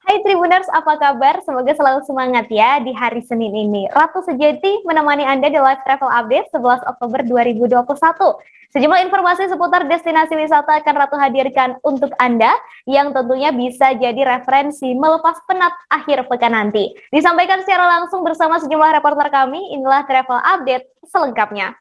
Hai Tribuners, apa kabar? Semoga selalu semangat ya di hari Senin ini. Ratu Sejati menemani Anda di Live Travel Update 11 Oktober 2021. Sejumlah informasi seputar destinasi wisata akan Ratu hadirkan untuk Anda yang tentunya bisa jadi referensi melepas penat akhir pekan nanti. Disampaikan secara langsung bersama sejumlah reporter kami, inilah Travel Update selengkapnya.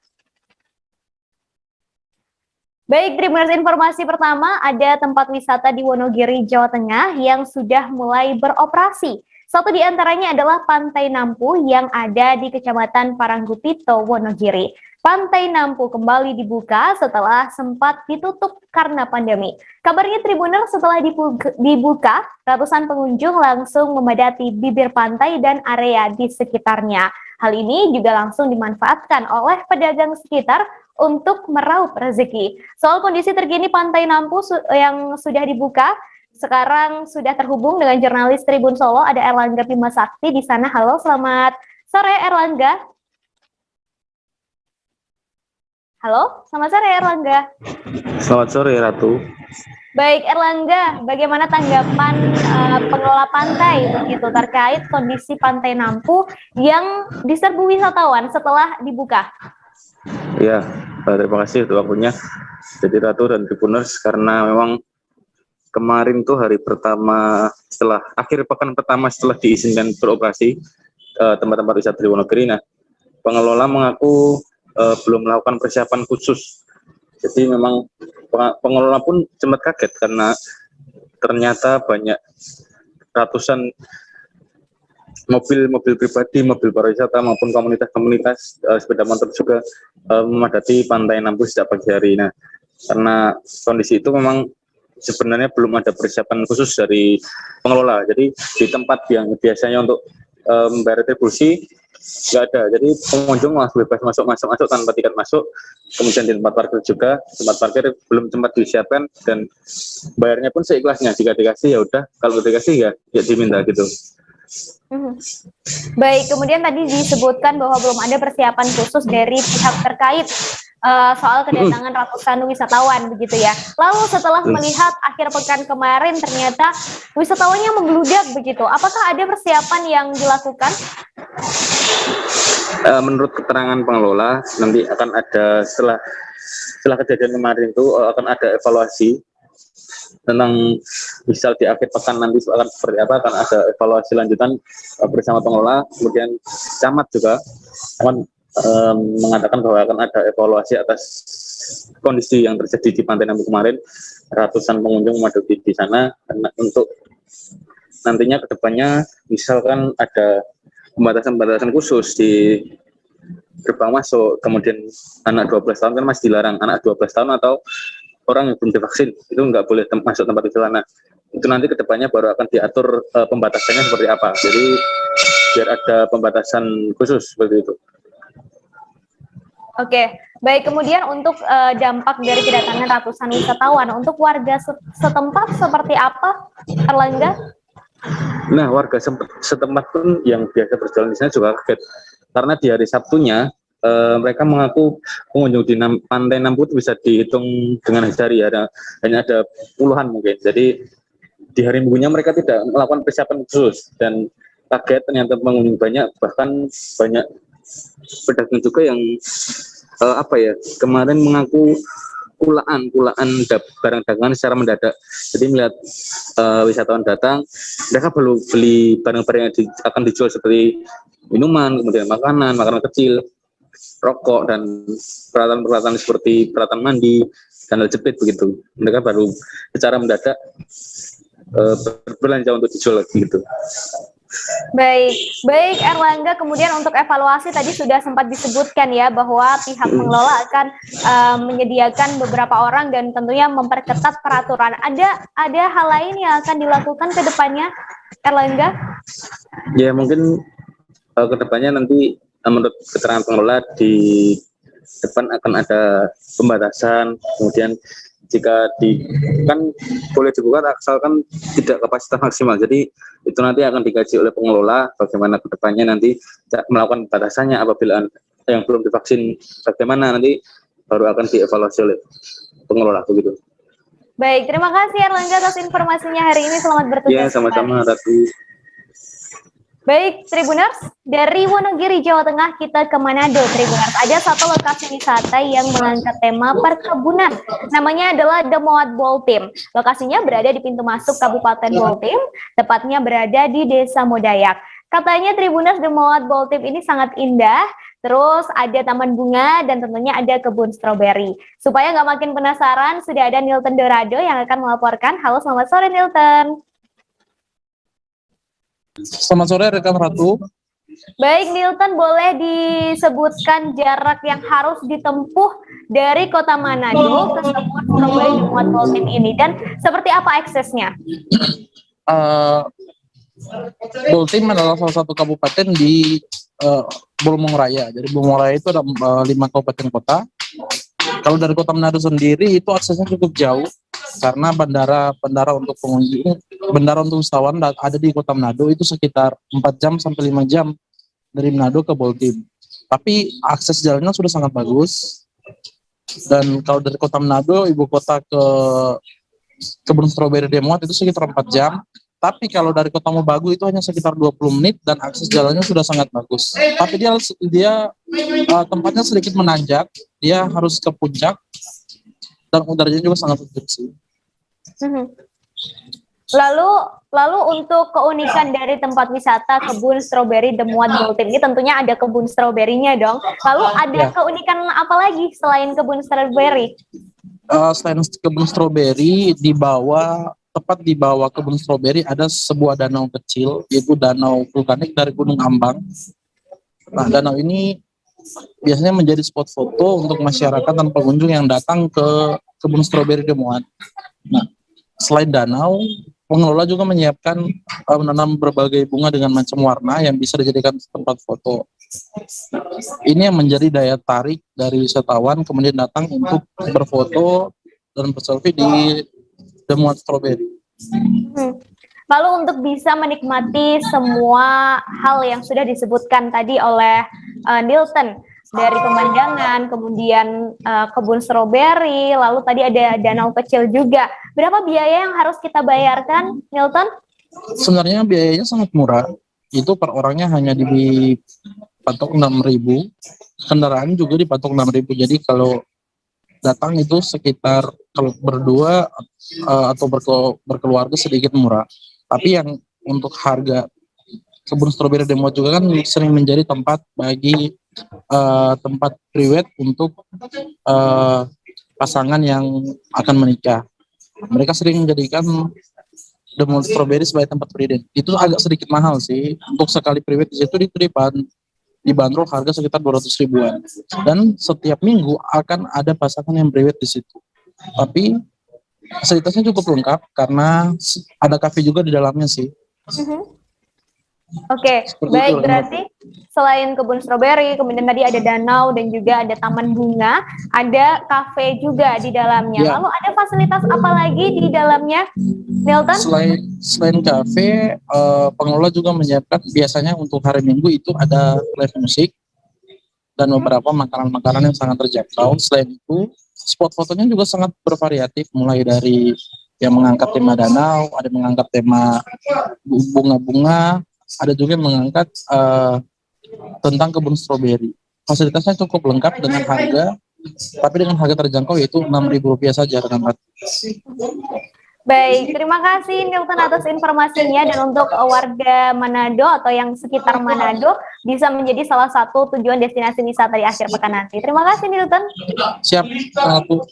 Baik, Tribuners, informasi pertama, ada tempat wisata di Wonogiri, Jawa Tengah yang sudah mulai beroperasi. Satu di antaranya adalah Pantai Nampu yang ada di Kecamatan Paranggupito, Wonogiri. Pantai Nampu kembali dibuka setelah sempat ditutup karena pandemi. Kabarnya Tribuners, setelah dibuka, ratusan pengunjung langsung memadati bibir pantai dan area di sekitarnya. Hal ini juga langsung dimanfaatkan oleh pedagang sekitar untuk meraup rezeki. Soal kondisi terkini Pantai Nampu yang sudah dibuka, sekarang sudah terhubung dengan jurnalis Tribun Solo, ada Erlangga Bima Sakti di sana. Halo, selamat sore Erlangga. Halo, selamat sore Erlangga. Selamat sore Ratu. Baik Erlangga, bagaimana tanggapan pengelola pantai begitu terkait kondisi Pantai Nampu yang diserbu wisatawan setelah dibuka? Ya, terima kasih untuk waktunya. Jadi Ratu dan Tribuners, karena memang kemarin tuh hari pertama setelah akhir pekan pertama setelah diizinkan beroperasi tempat-tempat wisata di Wonogiri. Nah, pengelola mengaku belum melakukan persiapan khusus. Jadi memang pengelola pun sempat kaget karena ternyata banyak ratusan mobil pribadi, mobil pariwisata maupun komunitas sepeda motor juga memadati Pantai Nampu sejak pagi hari. Nah, karena kondisi itu memang sebenarnya belum ada persiapan khusus dari pengelola. Jadi di tempat yang biasanya untuk membayar retribusi nggak ada. Jadi pengunjung langsung bebas masuk tanpa tiket masuk. Kemudian di tempat parkir juga, tempat parkir belum sempat disiapkan dan bayarnya pun seikhlasnya. Jika dikasih ya udah, kalau dikasih ya diminta gitu. Baik, kemudian tadi disebutkan bahwa belum ada persiapan khusus dari pihak terkait soal kedatangan ratusan wisatawan begitu ya. Lalu setelah melihat akhir pekan kemarin ternyata wisatawannya membludak begitu. Apakah ada persiapan yang dilakukan? Menurut keterangan pengelola, nanti akan ada setelah kejadian kemarin itu akan ada evaluasi tentang misal di akhir pekan nanti akan seperti apa, akan ada evaluasi lanjutan bersama pengelola. Kemudian camat juga akan mengatakan bahwa akan ada evaluasi atas kondisi yang terjadi di Pantai Nampu kemarin. Ratusan pengunjung memadati di sana karena untuk nantinya kedepannya misalkan ada pembatasan khusus di gerbang masuk, kemudian anak 12 tahun kan masih dilarang, anak 12 tahun atau orang yang belum divaksin itu nggak boleh masuk tempat wisata. Nah, itu nanti kedepannya baru akan diatur pembatasannya seperti apa. Jadi biar ada pembatasan khusus seperti itu. Oke, baik. Kemudian untuk dampak dari kedatangan ratusan wisatawan untuk warga setempat seperti apa, Erlangga? Nah, warga setempat pun yang biasa berjalan di sana juga kaget karena di hari Sabtunya mereka mengaku pengunjung di Pantai Nampu itu bisa dihitung dengan jari, hanya ada puluhan mungkin. Jadi di hari Minggunya mereka tidak melakukan persiapan khusus dan kaget ternyata pengunjung banyak, bahkan banyak pedagang juga yang kemarin mengaku kulaan barang dagangan secara mendadak. Jadi melihat wisatawan datang, mereka perlu beli barang-barang yang akan dijual seperti minuman, kemudian makanan kecil, rokok dan peralatan seperti peralatan mandi, sandal jepit begitu. Mereka baru secara mendadak berbelanja untuk dijual lagi gitu. Baik Erlangga, kemudian untuk evaluasi tadi sudah sempat disebutkan ya bahwa pihak pengelola akan menyediakan beberapa orang dan tentunya memperketat peraturan. Ada hal lain yang akan dilakukan ke depannya, Erlangga? Ya mungkin ke depannya nanti menurut keterangan pengelola di depan akan ada pembatasan, kemudian jika kan boleh dibuka asalkan tidak kapasitas maksimal. Jadi itu nanti akan dikaji oleh pengelola bagaimana kedepannya nanti melakukan batasannya. Apabila yang belum divaksin bagaimana nanti baru akan dievaluasi oleh pengelola begitu. Baik, terima kasih Erlangga atas informasinya hari ini. Selamat bertugas. Ya, sama-sama Ratu. Baik, Tribuners, dari Wonogiri, Jawa Tengah kita ke Manado, Tribuners. Ada satu lokasi wisata yang mengangkat tema perkebunan. Namanya adalah The Moat Boltim. Lokasinya berada di pintu masuk Kabupaten Boltim, tepatnya berada di Desa Modayak. Katanya Tribuners, The Moat Boltim ini sangat indah. Terus ada taman bunga dan tentunya ada kebun stroberi. Supaya nggak makin penasaran, sudah ada Nilton Dorado yang akan melaporkan. Halo, selamat sore Nilton. Selamat sore rekan Ratu. Baik Nilton, boleh disebutkan jarak yang harus ditempuh dari Kota Manado ke kebun stroberi di Muat Boltim ini dan seperti apa aksesnya? Boltim adalah salah satu kabupaten di Bulmong Raya. Jadi Bulmong Raya itu ada 5 kabupaten kota. Kalau dari Kota Manado sendiri itu aksesnya cukup jauh karena bandara untuk pengunjung, bandara untuk wisatawan ada di Kota Manado itu sekitar 4 jam sampai 5 jam dari Manado ke Boltim. Tapi akses jalannya sudah sangat bagus. Dan kalau dari Kota Manado, ibu kota ke kebun stroberi Demoat itu sekitar 4 jam. Tapi kalau dari Kota Mobagu itu hanya sekitar 20 menit dan akses jalannya sudah sangat bagus. Tapi dia tempatnya sedikit menanjak, dia harus ke puncak dan udaranya juga sangat sejuk sih. Lalu untuk keunikan dari tempat wisata kebun stroberi The Muat Boltim ini tentunya ada kebun stroberinya dong. Lalu ada keunikan apa lagi selain kebun stroberi? Selain kebun stroberi, tepat di bawah kebun stroberi ada sebuah danau kecil, yaitu danau vulkanik dari Gunung Ambang. Nah, danau ini biasanya menjadi spot foto untuk masyarakat dan pengunjung yang datang ke kebun stroberi Demoat. Nah, selain danau, pengelola juga menyiapkan menanam berbagai bunga dengan macam warna yang bisa dijadikan tempat foto. Ini yang menjadi daya tarik dari wisatawan kemudian datang untuk berfoto dan berselfie di Demoat Stroberi. Lalu untuk bisa menikmati semua hal yang sudah disebutkan tadi oleh Nilton, dari pemandangan, kemudian kebun stroberi, lalu tadi ada danau kecil juga. Berapa biaya yang harus kita bayarkan, Nilton? Sebenarnya biayanya sangat murah. Itu per orangnya hanya dipatok 6.000. Kendaraan juga dipatok 6.000. Jadi kalau datang itu sekitar kalau berdua atau berkeluarga sedikit murah. Tapi yang untuk harga kebun stroberi Demoat juga kan sering menjadi tempat bagi tempat private untuk pasangan yang akan menikah. Mereka sering menjadikan Demoat Stroberi sebagai tempat private. Itu agak sedikit mahal sih. Untuk sekali private di situ dibanderol harga sekitar 200 ribuan. Dan setiap minggu akan ada pasangan yang private di situ. Tapi fasilitasnya cukup lengkap karena ada kafe juga di dalamnya sih. Oke, baik, berarti selain kebun stroberi, kemudian tadi ada danau dan juga ada taman bunga, ada kafe juga di dalamnya. Ya. Lalu ada fasilitas apa lagi di dalamnya, Nilton? Selain kafe, pengelola juga menyiapkan biasanya untuk hari Minggu itu ada live musik dan beberapa makanan-makanan yang sangat terjangkau. Selain itu, spot fotonya juga sangat bervariatif, mulai dari yang mengangkat tema danau, ada yang mengangkat tema bunga-bunga, ada juga yang mengangkat tentang kebun stroberi. Fasilitasnya cukup lengkap dengan harga, tapi dengan harga terjangkau yaitu Rp6.000 saja dengan Baik, terima kasih Nilton atas informasinya, dan untuk warga Manado atau yang sekitar Manado bisa menjadi salah satu tujuan destinasi wisata di akhir pekan nanti. Terima kasih Nilton. Siap, satu.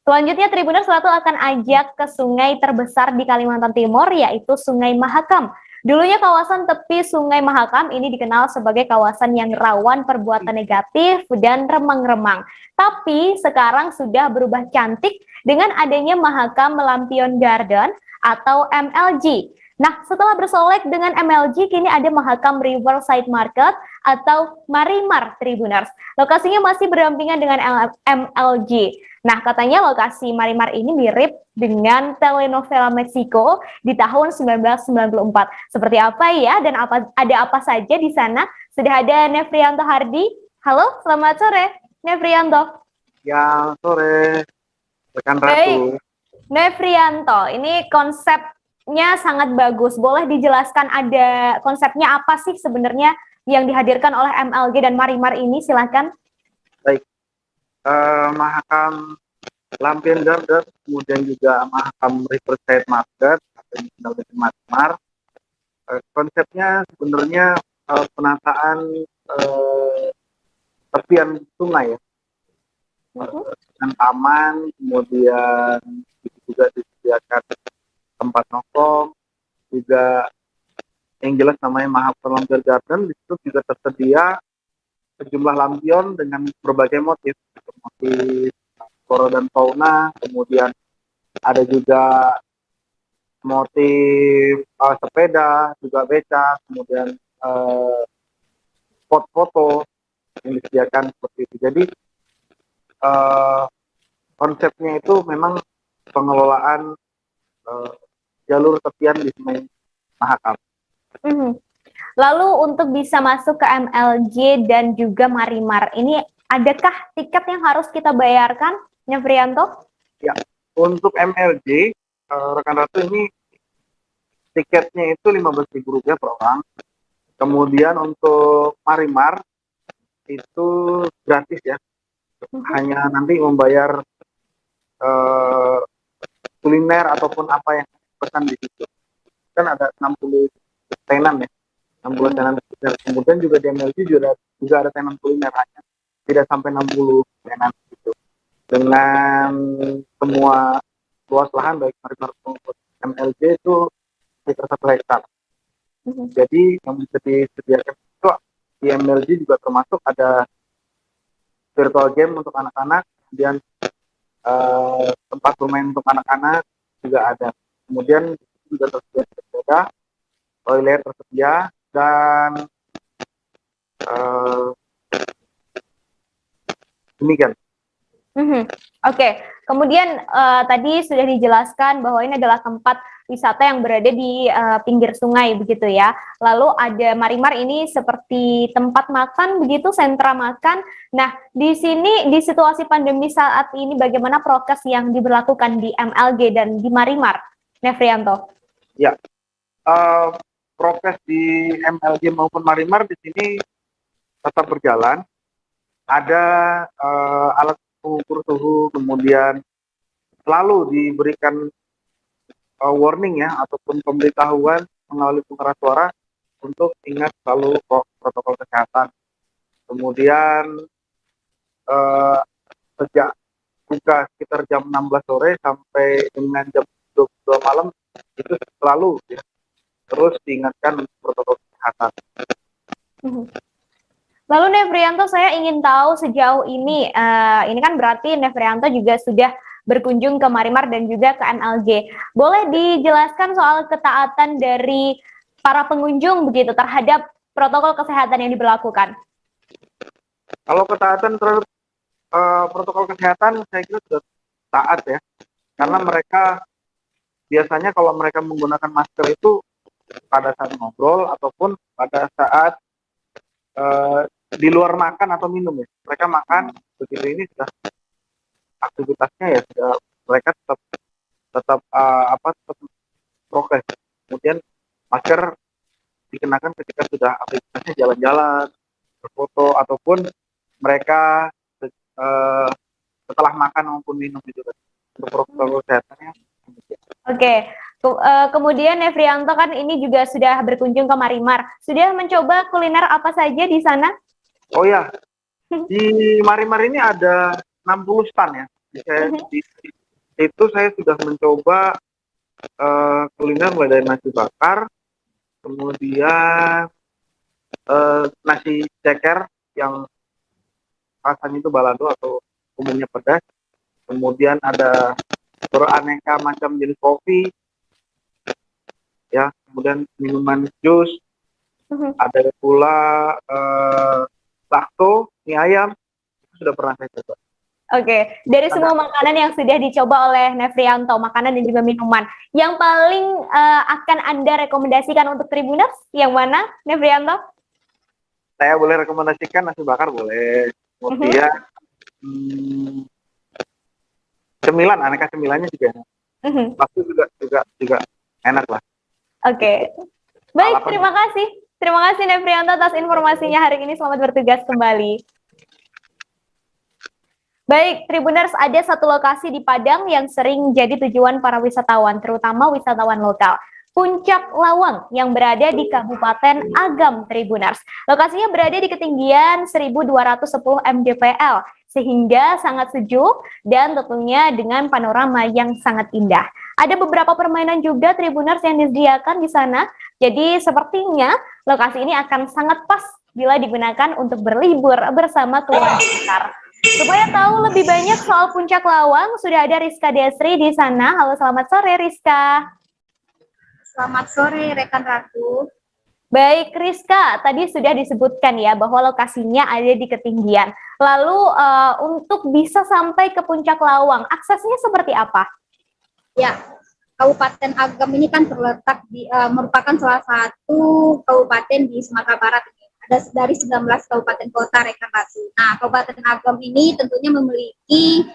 Selanjutnya Tribuners Selatu akan ajak ke sungai terbesar di Kalimantan Timur, yaitu Sungai Mahakam. Dulunya kawasan tepi Sungai Mahakam ini dikenal sebagai kawasan yang rawan perbuatan negatif dan remang-remang. Tapi sekarang sudah berubah cantik dengan adanya Mahakam Melampion Garden atau MLG. Nah, setelah bersolek dengan MLG, kini ada Mahakam Riverside Market atau Marimar, Tribuners. Lokasinya masih berdampingan dengan MLG. Nah, katanya lokasi Marimar ini mirip dengan telenovela Meksiko di tahun 1994. Seperti apa ya, dan ada apa saja di sana? Sudah ada Nefrianto Hardi. Halo, selamat sore, Nefrianto. Ya, sore. rekan Baik, Ratu. Nefrianto, ini konsepnya sangat bagus. Boleh dijelaskan ada konsepnya apa sih sebenarnya yang dihadirkan oleh MLG dan Marimar ini? Silakan. Baik, Mahakam Lampion Garden, kemudian juga Mahakam Riverside Market atau yang dikenal dengan Marimar. Konsepnya sebenarnya penataan tepian sungai ya, dengan taman, kemudian juga disediakan tempat nongkrong, juga yang jelas namanya Mahakam Lampion Garden. Di situ juga tersedia sejumlah lampion dengan berbagai motif, motif flora dan fauna, kemudian ada juga motif sepeda, juga beca, kemudian spot foto yang disediakan seperti itu. Jadi konsepnya itu memang pengelolaan jalur tepian di Sungai Mahakam. Lalu untuk bisa masuk ke MLG dan juga Marimar, ini adakah tiket yang harus kita bayarkan, Nefrianto? Ya, untuk MLG rekan Ratu ini tiketnya itu Rp15.000 per orang. Kemudian untuk Marimar itu gratis ya, hanya nanti membayar kuliner ataupun apa yang pesan di situ. Kan ada 60 tenan ya, 60 tenan. Kemudian juga di MLG juga ada tenan kuliner, hanya tidak sampai 60 tenan gitu. Dengan semua luas lahan baik Marimar maupun MLG itu sekitar 1 hektar. Jadi yang bisa disediakan itu di MLG juga termasuk ada virtual game untuk anak-anak, kemudian tempat bermain untuk anak-anak juga ada. Kemudian juga tersedia sepeda, toilet tersedia, dan demikian. Oke. Kemudian tadi sudah dijelaskan bahwa ini adalah tempat wisata yang berada di pinggir sungai begitu ya. Lalu ada Marimar ini seperti tempat makan begitu, sentra makan. Nah, di sini di situasi pandemi saat ini bagaimana prokes yang diberlakukan di MLG dan di Marimar, Nefrianto? Ya, prokes di MLG maupun Marimar di sini tetap berjalan. Ada alat pengukur suhu, kemudian selalu diberikan warning ya, ataupun pemberitahuan melalui pengeras suara untuk ingat selalu protokol kesehatan. Kemudian sejak buka sekitar jam 16 sore sampai dengan jam 22 malam itu selalu ya, terus diingatkan untuk protokol kesehatan. Lalu Nefrianto, saya ingin tahu sejauh ini kan berarti Nefrianto juga sudah berkunjung ke Marimar dan juga ke MLG. Boleh dijelaskan soal ketaatan dari para pengunjung begitu terhadap protokol kesehatan yang diberlakukan? Kalau ketaatan terhadap protokol kesehatan saya kira sudah taat ya, karena mereka biasanya kalau mereka menggunakan masker itu pada saat ngobrol ataupun pada saat di luar makan atau minum ya. Mereka makan begitu, ini sudah aktivitasnya ya, sudah mereka tetap prokes. Kemudian masker dikenakan ketika sudah aktivitasnya jalan-jalan, berfoto, ataupun mereka setelah makan maupun minum itu kan. Untuk protokol kesehatannya. Oke. Kemudian Nefrianto kan ini juga sudah berkunjung ke Marimar. Sudah mencoba kuliner apa saja di sana? Oh ya, di Marimar ini ada 60 stand ya. Itu saya sudah mencoba kuliner mulai dari nasi bakar, kemudian nasi ceker yang rasanya itu balado atau umumnya pedas, kemudian ada beraneka macam jenis kopi, ya, kemudian minuman jus, ada pula bakso, mie ayam, itu sudah pernah saya coba. Oke, dari semua makanan yang sudah dicoba oleh Nefrianto, makanan dan juga minuman, yang paling akan Anda rekomendasikan untuk Tribuners, yang mana, Nefrianto? Saya boleh rekomendasikan nasi bakar boleh, kemudian cemilan, aneka cemilannya juga enak. Bakso juga enak lah. Oke. Baik, Alapan. terima kasih. Terima kasih Nefrianto atas informasinya hari ini. Selamat bertugas kembali. Baik, Tribuners, ada satu lokasi di Padang yang sering jadi tujuan para wisatawan, terutama wisatawan lokal. Puncak Lawang yang berada di Kabupaten Agam, Tribuners. Lokasinya berada di ketinggian 1210 mdpl, sehingga sangat sejuk dan tentunya dengan panorama yang sangat indah. Ada beberapa permainan juga Tribuners yang disediakan di sana, jadi sepertinya lokasi ini akan sangat pas bila digunakan untuk berlibur bersama keluarga besar. Supaya tahu lebih banyak soal Puncak Lawang, sudah ada Rizka Desri di sana. Halo, selamat sore Rizka. Selamat sore rekan Ratu. Baik Rizka, tadi sudah disebutkan ya bahwa lokasinya ada di ketinggian. Lalu untuk bisa sampai ke Puncak Lawang, aksesnya seperti apa? Ya, Kabupaten Agam ini kan terletak di merupakan salah satu kabupaten di Sumatera Barat. Ada dari 19 kabupaten kota rekan Ratu. Nah, Kabupaten Agam ini tentunya memiliki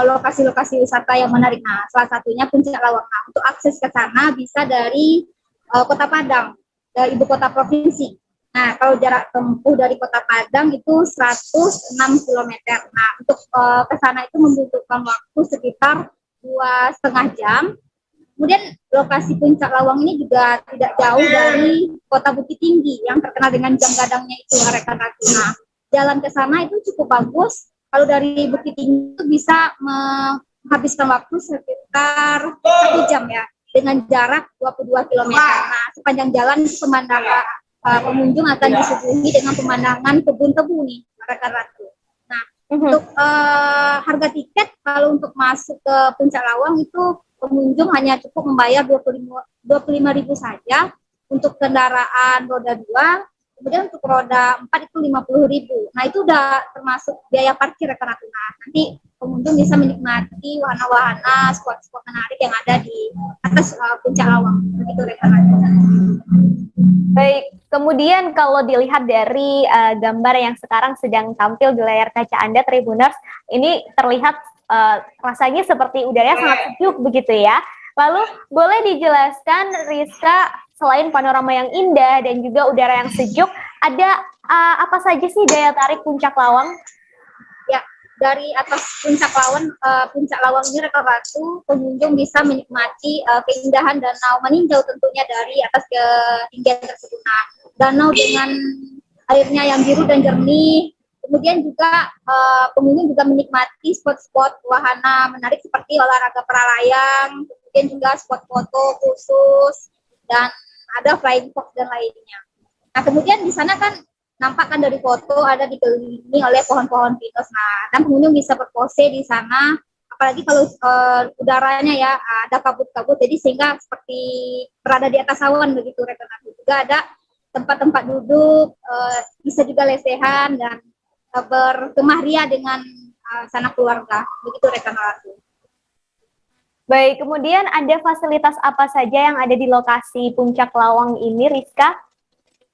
lokasi-lokasi wisata yang menarik. Nah, salah satunya Puncak Lawang. Nah, untuk akses ke sana bisa dari Kota Padang, dari ibu kota provinsi. Nah, kalau jarak tempuh dari Kota Padang itu 106 km. Nah, untuk ke sana itu membutuhkan waktu sekitar 2,5 jam. Kemudian lokasi Puncak Lawang ini juga tidak jauh dari Kota Bukit Tinggi yang terkenal dengan jam gadangnya itu, rekan Ratu. Nah, jalan ke sana itu cukup bagus. Kalau dari Bukit Tinggi itu bisa menghabiskan waktu sekitar 1 jam ya, dengan jarak 22 km. Nah, sepanjang jalan pemandangan pengunjung akan disuguhi dengan pemandangan kebun tebu nih, rekan Ratu. Nah, untuk harga tiket kalau untuk masuk ke Puncak Lawang itu pengunjung hanya cukup membayar 25.000 saja untuk kendaraan roda 2, kemudian untuk roda 4 itu 50.000. Nah, itu udah termasuk biaya parkir rekan Ratu. Nah, nanti pengunjung bisa menikmati wahana-wahana spot-spot menarik yang ada di atas Puncak Lawang. Begitu rekan Ratu. Baik, kemudian kalau dilihat dari gambar yang sekarang sedang tampil di layar kaca Anda, Tribuners, ini terlihat rasanya seperti udaranya sangat sejuk begitu ya. Lalu boleh dijelaskan Rizka, selain panorama yang indah dan juga udara yang sejuk, ada apa saja sih daya tarik Puncak Lawang? Ya, dari atas Puncak Lawang ini rekan Ratu, pengunjung bisa menikmati keindahan danau meninjau tentunya dari atas ketinggian tersebut. Nah, danau dengan airnya yang biru dan jernih. Kemudian juga pengunjung juga menikmati spot-spot wahana menarik seperti olahraga para-layang, kemudian juga spot foto khusus, dan ada flying fox dan lainnya. Nah, kemudian di sana kan nampak kan dari foto ada dikelilingi oleh pohon-pohon pinus. Nah, dan pengunjung bisa berpose di sana, apalagi kalau udaranya ya ada kabut-kabut, jadi sehingga seperti berada di atas awan begitu rekan. Juga ada tempat-tempat duduk, bisa juga lesehan dan berkemah ria dengan sanak keluarga, begitu rekan Ratu. Baik, kemudian ada fasilitas apa saja yang ada di lokasi Puncak Lawang ini, Rizka?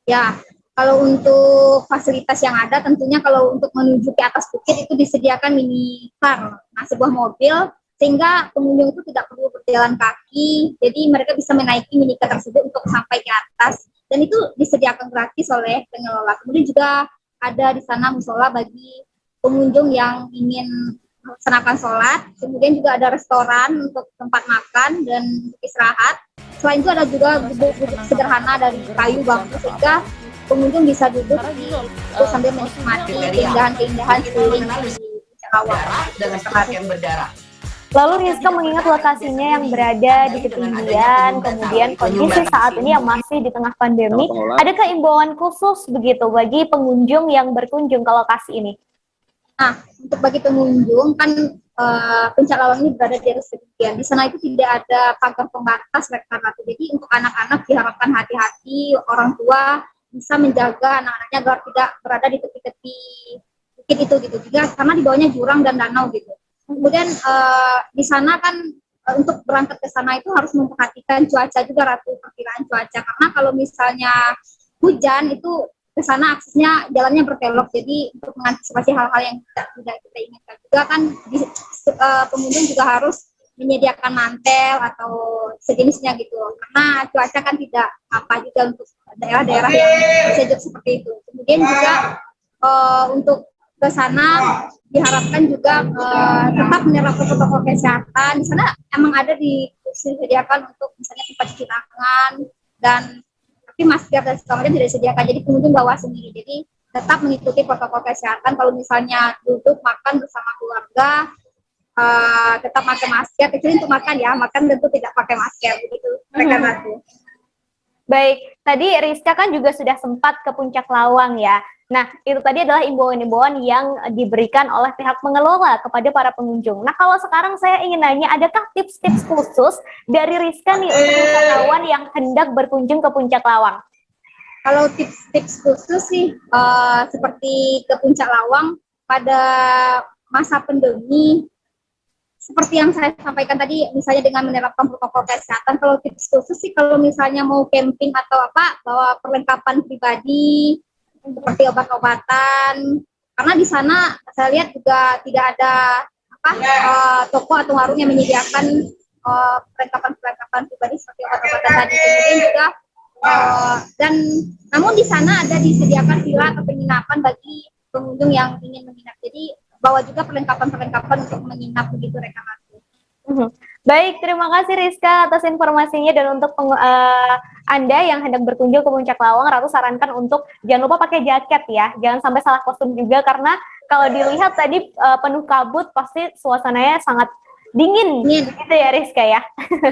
Ya, kalau untuk fasilitas yang ada, tentunya kalau untuk menuju ke atas bukit itu disediakan mini car, nah sebuah mobil, sehingga pengunjung itu tidak perlu berjalan kaki, jadi mereka bisa menaiki mini car tersebut untuk sampai ke atas, dan itu disediakan gratis oleh pengelola. Kemudian juga ada di sana musola bagi pengunjung yang ingin melaksanakan sholat. Kemudian juga ada restoran untuk tempat makan dan untuk istirahat. Selain itu ada juga gubuk-gubuk sederhana dari kayu bambu sehingga pengunjung bisa duduk sambil menikmati keindahan-keindahan sekeliling di Lawang dengan serat yang berdarah. Lalu Rizka mengingat lokasinya yang berada di ketinggian, kemudian kondisi saat ini yang masih di tengah pandemi, adakah imbauan khusus begitu bagi pengunjung yang berkunjung ke lokasi ini? Nah, untuk bagi pengunjung kan Puncak Lawang ini berada di atas ketinggian. Di sana itu tidak ada pagar pembatas rekan Ratu. Jadi untuk anak-anak diharapkan hati-hati, orang tua bisa menjaga anak-anaknya agar tidak berada di tepi-tepi bukit itu gitu. Juga karena di bawahnya jurang dan danau gitu. Kemudian di sana kan untuk berangkat ke sana itu harus memperhatikan cuaca juga Ratu, perkiraan cuaca. Karena kalau misalnya hujan itu ke sana aksesnya jalannya berbelok, jadi untuk mengantisipasi hal-hal yang tidak kita inginkan juga kan pengunjung juga harus menyediakan mantel atau sejenisnya gitu, karena cuaca kan tidak apa juga untuk daerah-daerah yang sejuk seperti itu. Kemudian juga untuk ke sana diharapkan juga tetap menerapkan protokol kesehatan. Di sana emang ada disediakan untuk misalnya tempat cuci tangan, dan tapi masker dan segala macam tidak disediakan, jadi pengunjung bawa sendiri. Jadi tetap mengikuti protokol kesehatan. Kalau misalnya duduk makan bersama keluarga, tetap pakai masker, kecuali untuk makan ya, makan tentu tidak pakai masker begitu. Baik, tadi Rizka kan juga sudah sempat ke Puncak Lawang ya. Nah, itu tadi adalah imbauan-imbauan yang diberikan oleh pihak pengelola kepada para pengunjung. Nah, kalau sekarang saya ingin nanya, adakah tips-tips khusus dari Rizka nih untuk wisatawan yang hendak berkunjung ke Puncak Lawang? Kalau tips-tips khusus sih, seperti ke Puncak Lawang pada masa pandemi, seperti yang saya sampaikan tadi, misalnya dengan menerapkan protokol kesehatan. Kalau tips khusus sih, kalau misalnya mau camping atau apa, bawa perlengkapan pribadi seperti obat-obatan, karena di sana saya lihat juga tidak ada toko atau warung yang menyediakan perlengkapan pribadi seperti obat-obatan tadi. Kemudian juga dan namun di sana ada disediakan villa atau penginapan bagi pengunjung yang ingin menginap. Jadi bawa juga perlengkapan untuk menginap begitu rekan aku. Baik, terima kasih Rizka atas informasinya, dan untuk Anda yang hendak berkunjung ke Puncak Lawang, Ratu sarankan untuk jangan lupa pakai jaket ya, jangan sampai salah kostum juga, karena kalau dilihat tadi penuh kabut, pasti suasananya sangat dingin. Gitu ya Rizka ya.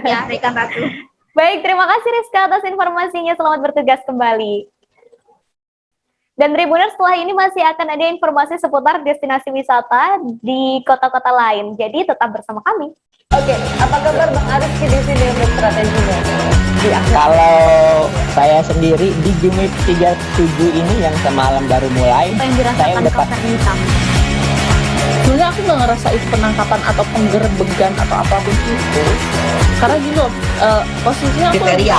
Ya, rekan Ratu. Baik, terima kasih Rizka atas informasinya, selamat bertugas kembali. Dan Tribuners, setelah ini masih akan ada informasi seputar destinasi wisata di kota-kota lain. Jadi tetap bersama kami. Oke, apa kabar Bang Arif di sini untuk strateginya? Kalau saya sendiri di Jumit 37 ini yang semalam baru mulai, Apa yang dirasakan Kak Hitam? Sebenarnya aku nggak ngerasa itu penangkapan atau penggerbegan atau apapun itu. Karena gini loh, posisinya aku kriteria.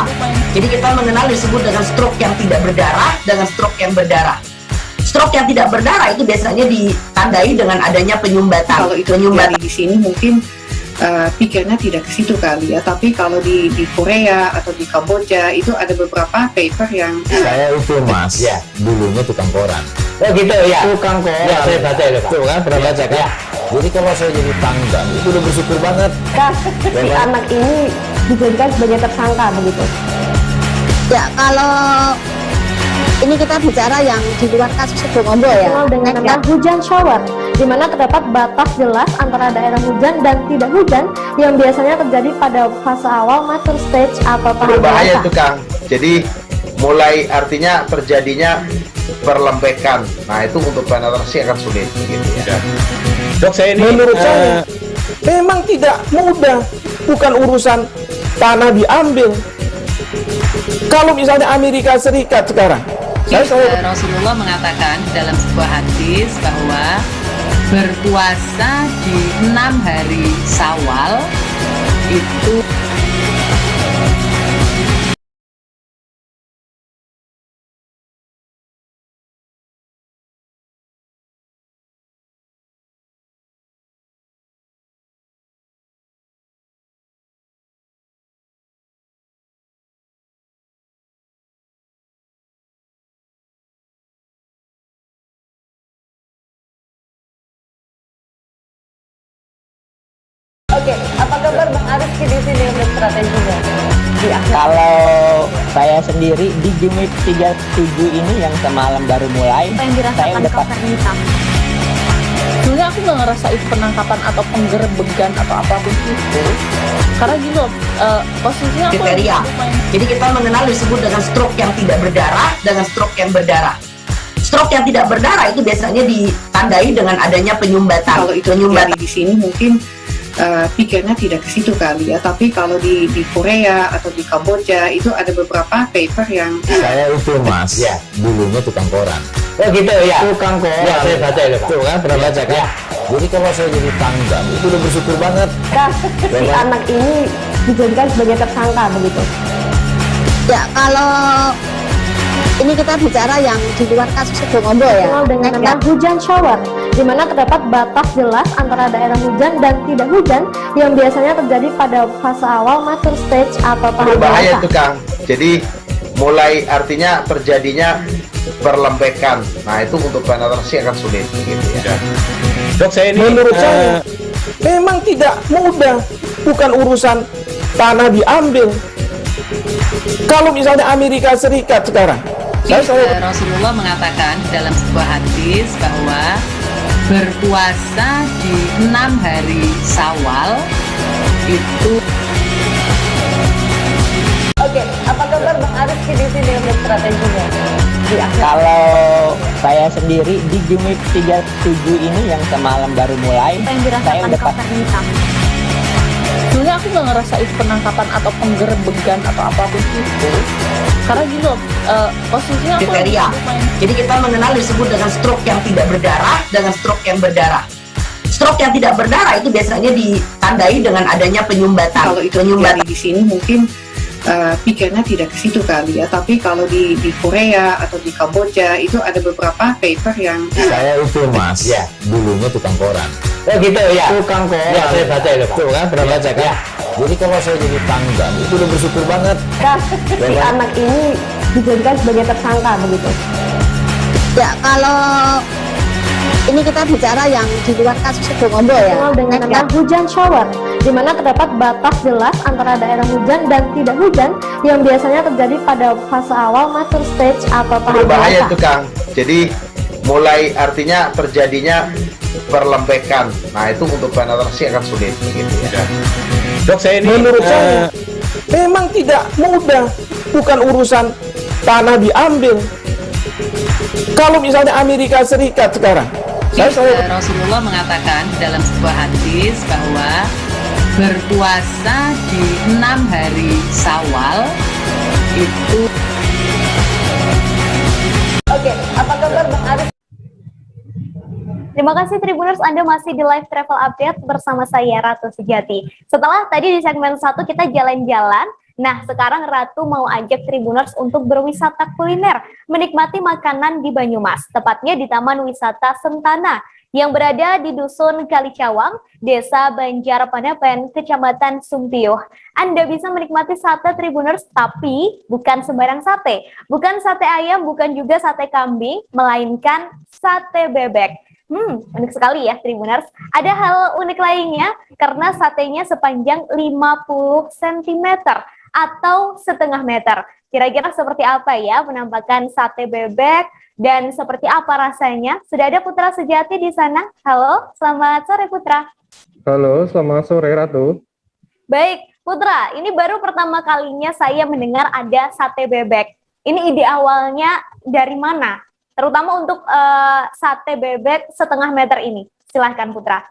Jadi kita mengenal disebut dengan stroke yang tidak berdarah dengan stroke yang berdarah. Stroke yang tidak berdarah itu biasanya ditandai dengan adanya penyumbatan. Kalau itu penyumbatan di sini mungkin pikirnya tidak ke situ kali ya, tapi kalau di Korea atau di Kamboja itu ada beberapa paper yang saya itu mas, ya dulunya tukang koran. Oh gitu ya, Tukang koran. Ya, saya baca itu Pak. Tuh kan pernah baca kan? Ya. Jadi kalau saya jadi tanggang itu udah bersyukur banget. si anak ini dijadikan sebagai tersangka begitu. Ya, kalau ini kita bicara yang di luar kasus Sibolombo ya. Dikenal dengan nama hujan shower, di mana terdapat batas jelas antara daerah hujan dan tidak hujan yang biasanya terjadi pada fase awal mature stage atau tahap Berbahaya dewasa. itu Kang. Jadi mulai artinya terjadinya perlembekan. Nah itu untuk penetrasi akan sulit gitu ya. Dok saya ini menurut saya memang tidak mudah, bukan urusan tanah diambil. Kalau misalnya Amerika Serikat sekarang, Rasulullah mengatakan dalam sebuah hadis bahwa berpuasa di 6 hari Syawal itu Oke, apa kabar Bang Arif di sini untuk strateginya? Kalau saya sendiri di Jumit 37 ini yang semalam baru mulai, Apa yang saya dirasakan udah Kak Hitam? Sebenarnya aku nggak ngerasa itu penangkapan atau penggerbegan atau apapun itu. Karena gini loh, posisinya aku kriteria. Jadi kita mengenal disebut dengan stroke yang tidak berdarah dengan stroke yang berdarah. Stroke yang tidak berdarah itu biasanya ditandai dengan adanya penyumbatan. kalau itu penyumbatan di sini mungkin pikirnya tidak ke situ kali ya, tapi kalau di Korea atau di Kamboja itu ada beberapa paper yang saya itu mas, ya dulunya tukang koran. Oh gitu ya, Tukang koran. Ya, saya baca itu Pak. Tuh kan pernah baca kan? Ya. Jadi kalau saya jadi tanggang itu udah bersyukur banget. si anak ini dijadikan sebagai tersangka begitu. Ya, kalau Ini kita bicara yang di luar kasus Sibolombo ya. Dikenal dengan nama hujan shower, di mana terdapat batas jelas antara daerah hujan dan tidak hujan yang biasanya terjadi pada fase awal mature stage atau tahap berbahaya dewasa. itu Kang. Jadi mulai artinya terjadinya perlembekan. Nah itu untuk penetrasi akan sulit gitu ya. Dok, saya ini Menurut saya memang tidak mudah, bukan urusan tanah diambil. Kalau misalnya Amerika Serikat sekarang, Rasulullah mengatakan dalam sebuah hadis bahwa berpuasa di 6 hari Syawal itu. Oke, apa kabar Bang Arif di sini untuk strateginya? Kalau saya sendiri di Jumit 37 ini yang semalam baru mulai, saya udah Sebenarnya aku nggak ngerasa itu penangkapan atau penggerbegan atau apapun itu, karena gini loh, posisinya aku kriteria. Jadi kita mengenal disebut dengan stroke yang tidak berdarah dengan stroke yang berdarah. Stroke yang tidak berdarah itu biasanya ditandai dengan adanya penyumbatan. Kalau itu terjadi di sini mungkin pikirnya tidak ke situ kali ya, tapi kalau di Korea atau di Kamboja itu ada beberapa paper yang saya itu Mas, ya dulunya tukang koran. Oh gitu ya. Tukang koran. Ya, saya baca itu Pak. Tuh kan, pernah baca kan? Ya. Jadi kalau saya jadi tangga, itu udah bersyukur banget. Nah, si anak ini dijadikan sebagai tersangka begitu. Ya kalau ini kita bicara yang di luar kasus Sibolombo ya. Dikenal dengan nama hujan shower, di mana terdapat batas jelas antara daerah hujan dan tidak hujan yang biasanya terjadi pada fase awal mature stage atau tahap Berbahaya dewasa. itu Kang. Jadi mulai artinya terjadinya perlembekan. Nah itu untuk penetrasi akan sulit gitu ya. Dok, saya ini menurut saya memang tidak mudah, bukan urusan tanah diambil. Kalau misalnya Amerika Serikat sekarang, Rasulullah mengatakan dalam sebuah hadis bahwa berpuasa di 6 hari Syawal itu. Oke, apa kabar Bang Arif? Terima kasih Tribuners, Anda masih di live travel update bersama saya Ratu Sejati. Setelah tadi di segmen 1 kita jalan-jalan, nah sekarang Ratu mau ajak Tribuners untuk berwisata kuliner, menikmati makanan di Banyumas, tepatnya di Taman Wisata Sentana yang berada di Dusun Kalicawang, Desa Banjarpanepen, Kecamatan Sumpiyuh. Anda bisa menikmati sate Tribuners, tapi bukan sembarang sate. Bukan sate ayam, bukan juga sate kambing, melainkan sate bebek. Unik sekali ya Tribuners. Ada hal unik lainnya karena satenya sepanjang 50 cm atau setengah meter. Kira-kira seperti apa ya penampakan sate bebek dan seperti apa rasanya? Sudah ada Putra Sejati di sana. Halo, selamat sore Putra. Halo, selamat sore Ratu. Baik, Putra, ini baru pertama kalinya saya mendengar ada sate bebek. Ini ide awalnya dari mana? Terutama untuk sate bebek setengah meter ini. Silahkan Putra.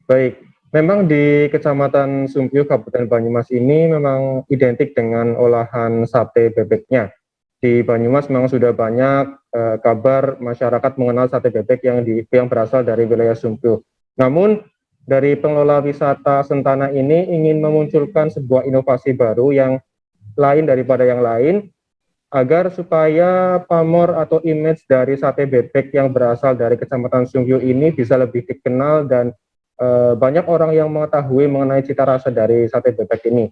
Baik, memang di Kecamatan Sumpiyuh, Kabupaten Banyumas ini memang identik dengan olahan sate bebeknya. Di Banyumas memang sudah banyak kabar masyarakat mengenal sate bebek yang berasal dari wilayah Sumpiyuh. Namun, dari pengelola wisata Sentana ini ingin memunculkan sebuah inovasi baru yang lain daripada yang lain, agar supaya pamor atau image dari sate bebek yang berasal dari Kecamatan Sumpiyuh ini bisa lebih dikenal dan banyak orang yang mengetahui mengenai cita rasa dari sate bebek ini.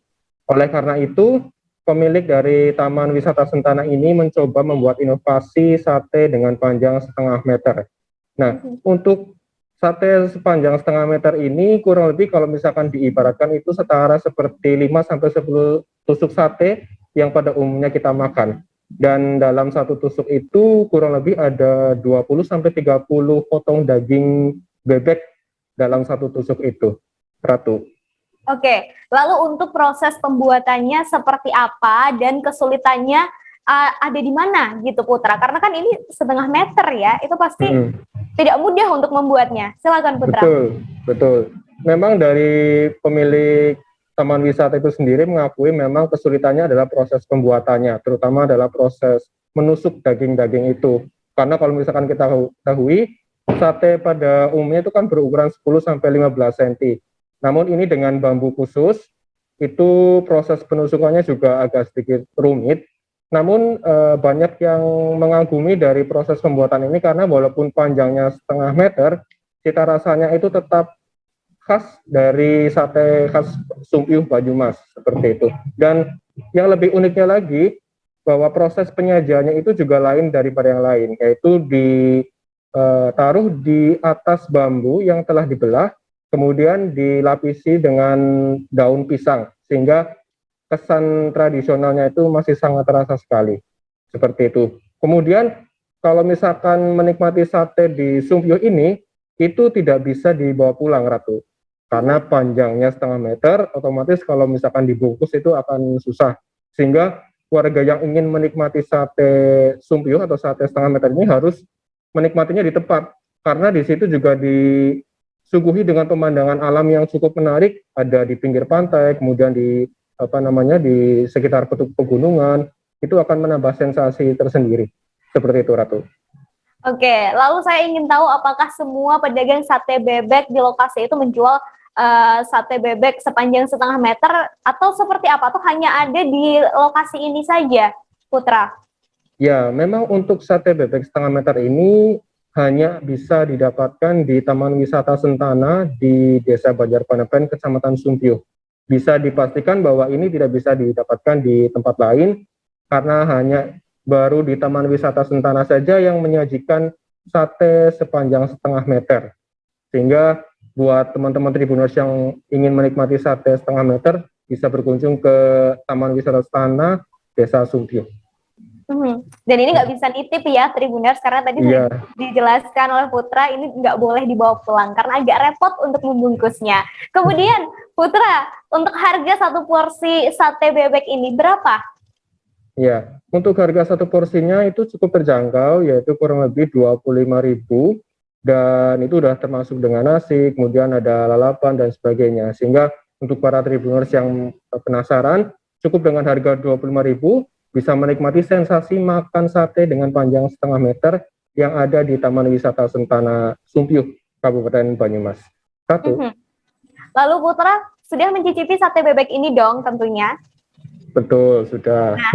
Oleh karena itu, pemilik dari Taman Wisata Sentana ini mencoba membuat inovasi sate dengan panjang setengah meter. Nah, untuk sate sepanjang setengah meter ini kurang lebih kalau misalkan diibaratkan itu setara seperti 5-10 tusuk sate yang pada umumnya kita makan. Dan dalam satu tusuk itu kurang lebih ada 20-30 potong daging bebek dalam satu tusuk itu, Ratu. Oke, lalu untuk proses pembuatannya seperti apa dan kesulitannya ada di mana gitu Putra? Karena kan ini setengah meter ya, itu pasti tidak mudah untuk membuatnya. Silakan Putra. Betul. Memang dari pemilik Taman wisata itu sendiri mengakui memang kesulitannya adalah proses pembuatannya, terutama adalah proses menusuk daging-daging itu. Karena kalau misalkan kita ketahui, sate pada umumnya itu kan berukuran 10-15 cm. Namun ini dengan bambu khusus, itu proses penusukannya juga agak sedikit rumit. Namun banyak yang mengagumi dari proses pembuatan ini karena walaupun panjangnya setengah meter, cita rasanya itu tetap khas dari sate khas Sumpyuh Banyumas seperti itu. Dan yang lebih uniknya lagi bahwa proses penyajiannya itu juga lain daripada yang lain, yaitu ditaruh di atas bambu yang telah dibelah, kemudian dilapisi dengan daun pisang sehingga kesan tradisionalnya itu masih sangat terasa sekali seperti itu. Kemudian kalau misalkan menikmati sate di Sumpyuh ini itu tidak bisa dibawa pulang, Ratu. Karena panjangnya setengah meter, otomatis kalau misalkan dibungkus itu akan susah. Sehingga warga yang ingin menikmati sate Sumpyuh atau sate setengah meter ini harus menikmatinya di tempat. Karena di situ juga disuguhi dengan pemandangan alam yang cukup menarik, ada di pinggir pantai, kemudian di sekitar pegunungan, itu akan menambah sensasi tersendiri. Seperti itu, Ratu. Oke, lalu saya ingin tahu apakah semua pedagang sate bebek di lokasi itu menjual sate bebek sepanjang setengah meter atau seperti apa? Atau hanya ada di lokasi ini saja, Putra? Ya, memang untuk sate bebek setengah meter ini hanya bisa didapatkan di Taman Wisata Sentana di Desa Banjarpanepen, Kecamatan Sumpyuh. Bisa dipastikan bahwa ini tidak bisa didapatkan di tempat lain karena hanya baru di Taman Wisata Sentana saja yang menyajikan sate sepanjang setengah meter. Sehingga buat teman-teman Tribuners yang ingin menikmati sate setengah meter bisa berkunjung ke Taman Wisata Sentana Desa Sumpyuh. Dan ini nggak bisa nitip ya Tribuners, karena tadi dijelaskan oleh Putra ini nggak boleh dibawa pulang karena agak repot untuk membungkusnya. Kemudian Putra, untuk harga satu porsi sate bebek ini berapa? Ya, untuk harga satu porsinya itu cukup terjangkau, yaitu kurang lebih 25.000, dan itu udah termasuk dengan nasi, kemudian ada lalapan dan sebagainya. Sehingga untuk para Tribuners yang penasaran, cukup dengan harga 25.000 bisa menikmati sensasi makan sate dengan panjang setengah meter yang ada di Taman Wisata Sentana Sumpyuh, Kabupaten Banyumas. Lalu Putra sudah mencicipi sate bebek ini dong tentunya? Betul, sudah. Nah,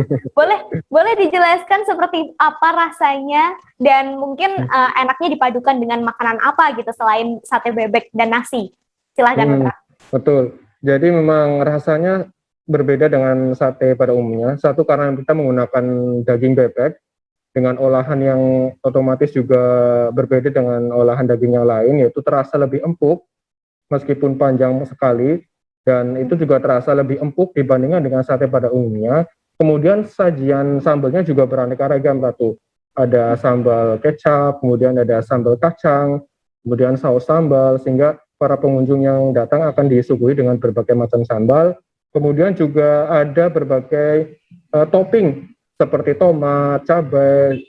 boleh dijelaskan seperti apa rasanya dan mungkin enaknya dipadukan dengan makanan apa gitu selain sate bebek dan nasi? Silahkan, Putra. Betul. Jadi memang rasanya berbeda dengan sate pada umumnya. Satu, karena kita menggunakan daging bebek dengan olahan yang otomatis juga berbeda dengan olahan daging yang lain, yaitu terasa lebih empuk meskipun panjang sekali, dan itu juga terasa lebih empuk dibandingkan dengan sate pada umumnya. Kemudian sajian sambalnya juga beraneka ragam, Ratu. Ada sambal kecap, kemudian ada sambal kacang, kemudian saus sambal, sehingga para pengunjung yang datang akan disuguhi dengan berbagai macam sambal. Kemudian juga ada berbagai topping seperti tomat, cabai,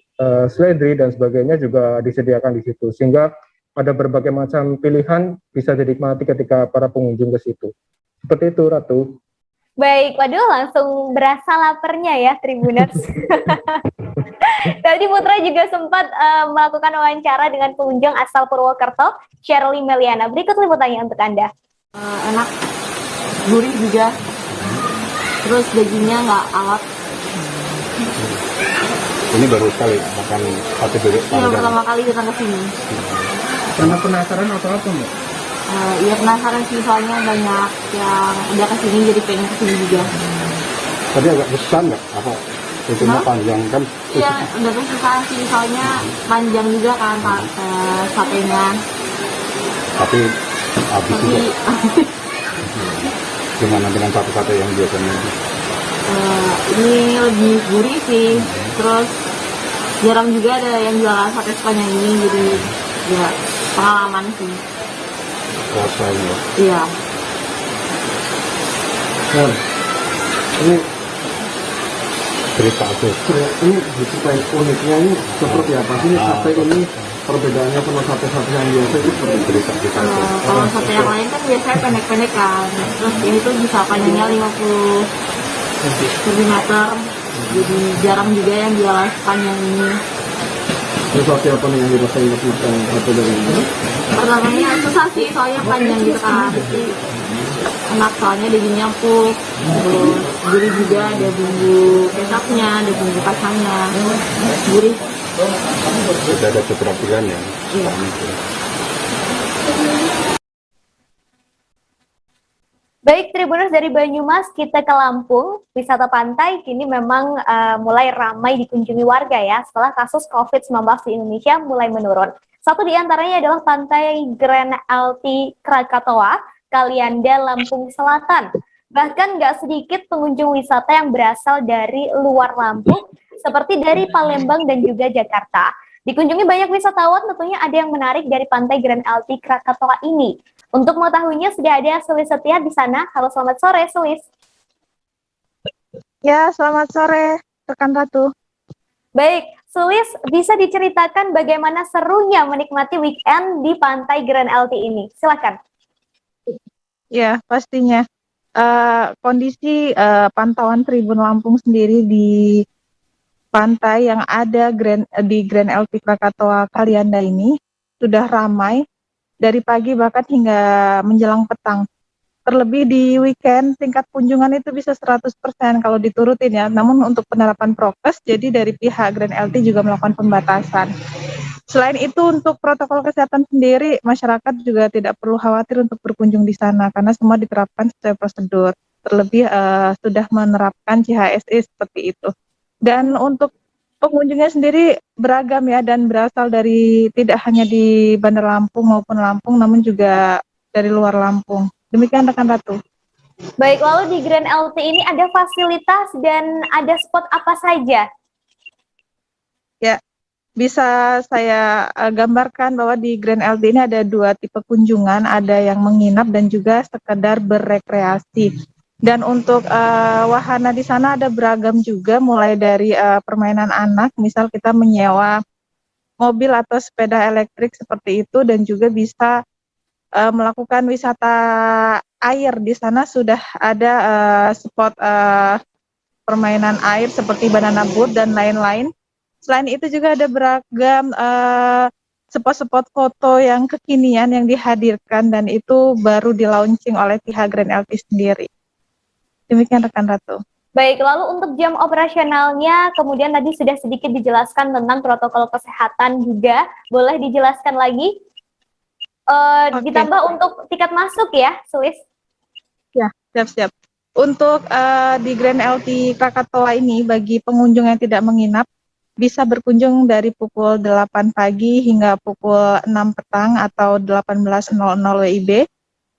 seledri, dan sebagainya juga disediakan di situ. Sehingga ada berbagai macam pilihan bisa dinikmati ketika para pengunjung ke situ. Seperti itu, Ratu. Baik, waduh langsung berasa laparnya ya, Tribuners. Tadi Putra juga sempat melakukan wawancara dengan pengunjung asal Purwokerto, Shirley Meliana. Berikut liputannya untuk Anda. Enak, gurih juga, terus dagingnya nggak alot. Ini baru sekali makan sate bebek Iya, pertama kali datang ke sini. Karena penasaran atau apa, Mbak? Iya penasaran sih, soalnya banyak yang udah kesini jadi pengen kesini juga. Tadi agak besar nggak? Apa? Tentunya panjang kan? Iya, udah kesusahan sih, soalnya panjang juga kan satenya. Tapi habis juga. Gimana dengan sate-sate yang biasanya? Ini lebih gurih sih, terus jarang juga ada yang jualan sate sepanjang ini, jadi ya pengalaman sih. Rasanya. Iya. Ini cerita tuh. Ini diceritain uniknya ini seperti apa sih sate ini? Perbedaannya sama sate-sate yang biasa itu seperti cerita kita. Kalau sate yang lain kan biasanya pendek-pendek kan, terus ini tuh bisa panjangnya 50 cm, jadi jarang juga yang jualan sepanjang ini. Ini sate apa nih yang dirasain sate dari ini? Pertamanya susah sih, soalnya panjang gitu kan. enak soalnya dagingnya empuk, terus gurih juga, ada bumbu kecapnya, ada bumbu kacangnya, gurih. Sudah ada keterampilan ya. Iya. Baik, Tribuners, dari Banyumas kita ke Lampung. Wisata pantai kini memang mulai ramai dikunjungi warga ya setelah kasus COVID-19 di Indonesia mulai menurun. Satu di antaranya adalah Pantai Grand LT Krakatoa, Kalianda, Lampung Selatan. Bahkan nggak sedikit pengunjung wisata yang berasal dari luar Lampung, seperti dari Palembang dan juga Jakarta. Dikunjungi banyak wisatawan, tentunya ada yang menarik dari Pantai Grand LT Krakatoa ini. Untuk mengetahuinya sudah ada Sulis Setia di sana. Halo, selamat sore, Sulis. Ya, selamat sore, rekan Ratu. Baik, Sulis, bisa diceritakan bagaimana serunya menikmati weekend di Pantai Grand LT ini? Silakan. Ya, pastinya. Kondisi pantauan Tribun Lampung sendiri di pantai yang ada di Grand LT Krakatoa Kalianda ini sudah ramai dari pagi bahkan hingga menjelang petang. Terlebih di weekend tingkat kunjungan itu bisa 100% kalau diturutin ya. Namun untuk penerapan prokes, jadi dari pihak Grand LT juga melakukan pembatasan. Selain itu untuk protokol kesehatan sendiri, masyarakat juga tidak perlu khawatir untuk berkunjung di sana karena semua diterapkan sesuai prosedur. Terlebih sudah menerapkan CHSE seperti itu. Dan untuk pengunjungnya sendiri beragam ya dan berasal dari tidak hanya di Bandar Lampung maupun Lampung, namun juga dari luar Lampung. Demikian rekan Ratu. Baik, lalu di Grand LT ini ada fasilitas dan ada spot apa saja? Ya, bisa saya gambarkan bahwa di Grand LT ini ada dua tipe kunjungan, ada yang menginap dan juga sekedar berrekreasi. Dan untuk wahana di sana ada beragam juga, mulai dari permainan anak, misal kita menyewa mobil atau sepeda elektrik seperti itu, dan juga bisa melakukan wisata air. Di sana sudah ada spot permainan air seperti banana boat dan lain-lain. Selain itu juga ada beragam spot-spot foto yang kekinian yang dihadirkan, dan itu baru di-launching oleh pihak Grand LT sendiri. Demikian rekan Ratu. Baik, lalu untuk jam operasionalnya, kemudian tadi sudah sedikit dijelaskan tentang protokol kesehatan juga. Boleh dijelaskan lagi? Ditambah untuk tiket masuk ya, Sulis? Ya, siap-siap. Untuk di Grand LT Krakatoa ini, bagi pengunjung yang tidak menginap, bisa berkunjung dari pukul 8 pagi hingga pukul 6 petang atau 18.00 WIB.